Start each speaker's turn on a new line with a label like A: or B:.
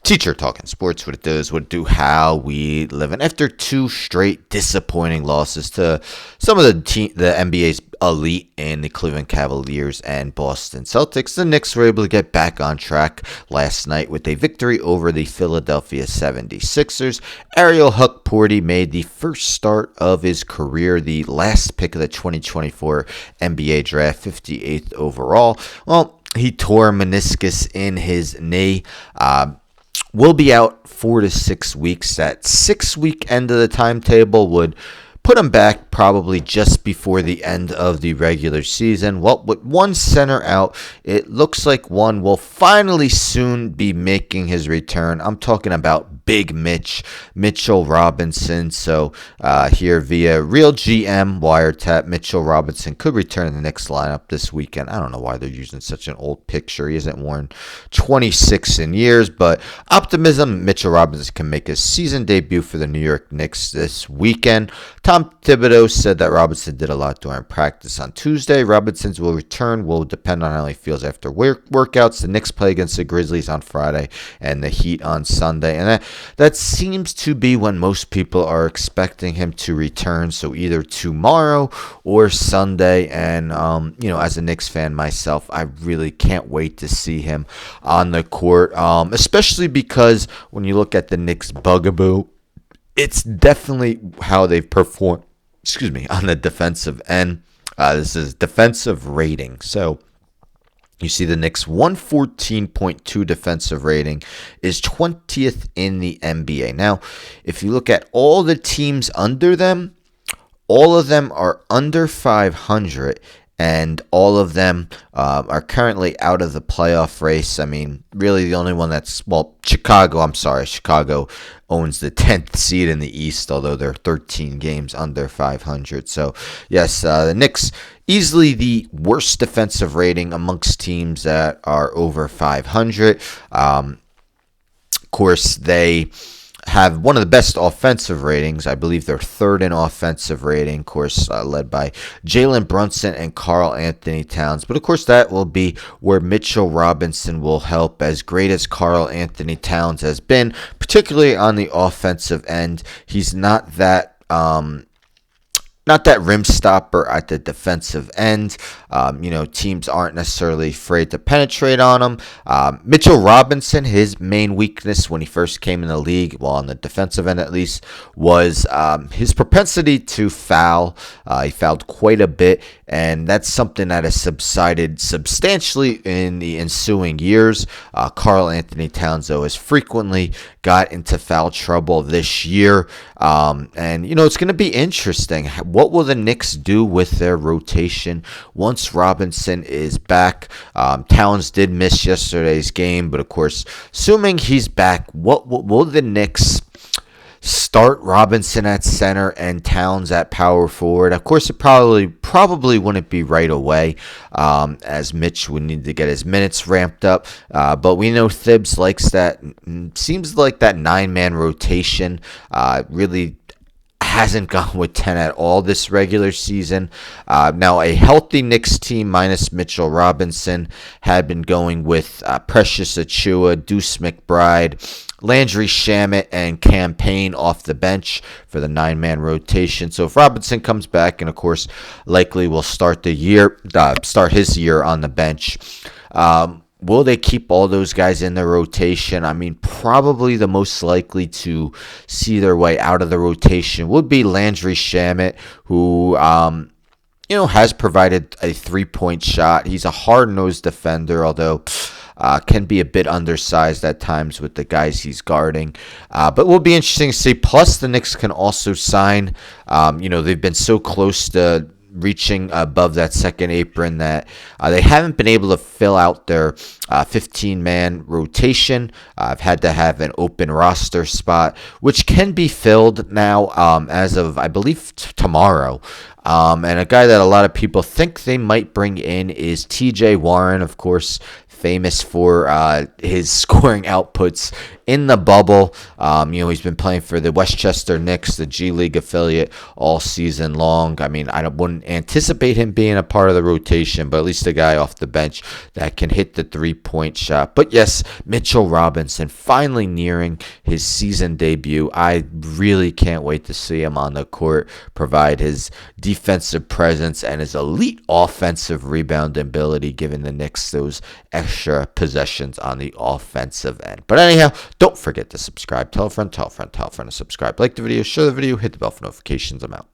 A: Teacher talking sports, what it does, what it do, how we live. And after two straight disappointing losses to some of the NBA's elite in the Cleveland Cavaliers and Boston Celtics, the Knicks were able to get back on track last night with a victory over the Philadelphia 76ers. Ariel Hukporty made the first start of his career, the last pick of the 2024 NBA draft, 58th overall. Well, he tore a meniscus in his knee. Will be out 4 to 6 weeks. That 6-week end of the timetable would put him back probably just before the end of the regular season. Well, with one center out, it looks like one will finally soon be making his return. I'm talking about Big Mitchell Robinson. So here via Real GM Wiretap, Mitchell Robinson could return in the Knicks lineup this weekend. I don't know why they're using such an old picture. He hasn't worn 26 in years, but optimism, Mitchell Robinson can make his season debut for the New York Knicks this weekend. Tom Thibodeau said that Robinson did a lot during practice on Tuesday. Robinson's will depend on how he feels after workouts. The Knicks play against the Grizzlies on Friday and the Heat on Sunday, and that seems to be when most people are expecting him to return, so either tomorrow or Sunday. And, as a Knicks fan myself, I really can't wait to see him on the court, especially because when you look at the Knicks' bugaboo, it's definitely how they've performed, on the defensive end. This is defensive rating. So you see the Knicks' 114.2 defensive rating is 20th in the NBA. Now, if you look at all the teams under them, all of them are under 500, and all of them are currently out of the playoff race. I mean, really the only one Chicago owns the 10th seed in the East, although they're 13 games under 500. So, yes, the Knicks, easily the worst defensive rating amongst teams that are over 500. Of course, they have one of the best offensive ratings. I believe they're third in offensive rating, of course, led by Jalen Brunson and Karl Anthony Towns. But, of course, that will be where Mitchell Robinson will help. As great as Karl Anthony Towns has been, particularly on the offensive end, he's not that rim stopper at the defensive end. Teams aren't necessarily afraid to penetrate on him. Mitchell Robinson, his main weakness when he first came in the league, well, on the defensive end at least, was his propensity to foul. He fouled quite a bit, and that's something that has subsided substantially in the ensuing years. Karl Anthony Towns, though, has frequently got into foul trouble this year. It's going to be interesting. What will the Knicks do with their rotation once Robinson is back? Towns did miss yesterday's game, but of course, assuming he's back, what will the Knicks start Robinson at center and Towns at power forward? Of course, it probably wouldn't be right away, as Mitch would need to get his minutes ramped up. But we know Thibs likes that. Seems like that 9-man rotation really hasn't gone with 10 at all this regular season. Now, a healthy Knicks team minus Mitchell Robinson had been going with Precious Achiuwa, Deuce McBride, Landry Shamet, and Campaign off the bench for the 9-man rotation. So if Robinson comes back, and of course likely will start his year on the bench, will they keep all those guys in their rotation? I mean, probably the most likely to see their way out of the rotation would be Landry Shamet, who has provided a 3-point shot. He's a hard-nosed defender, although can be a bit undersized at times with the guys he's guarding. But it will be interesting to see. Plus, the Knicks can also sign. They've been so close to reaching above that second apron that they haven't been able to fill out their 15-man rotation. I've had to have an open roster spot, which can be filled now as of, I believe, tomorrow. And a guy that a lot of people think they might bring in is TJ Warren, of course, famous for his scoring outputs in the bubble. He's been playing for the Westchester Knicks, the G League affiliate, all season long. I mean, I wouldn't anticipate him being a part of the rotation, but at least a guy off the bench that can hit the three-point shot. But yes, Mitchell Robinson finally nearing his season debut. I really can't wait to see him on the court, provide his defensive presence and his elite offensive rebound ability, giving the Knicks those extra possessions on the offensive end. But anyhow, don't forget to subscribe. Tell a friend to subscribe. Like the video, share the video, hit the bell for notifications. I'm out.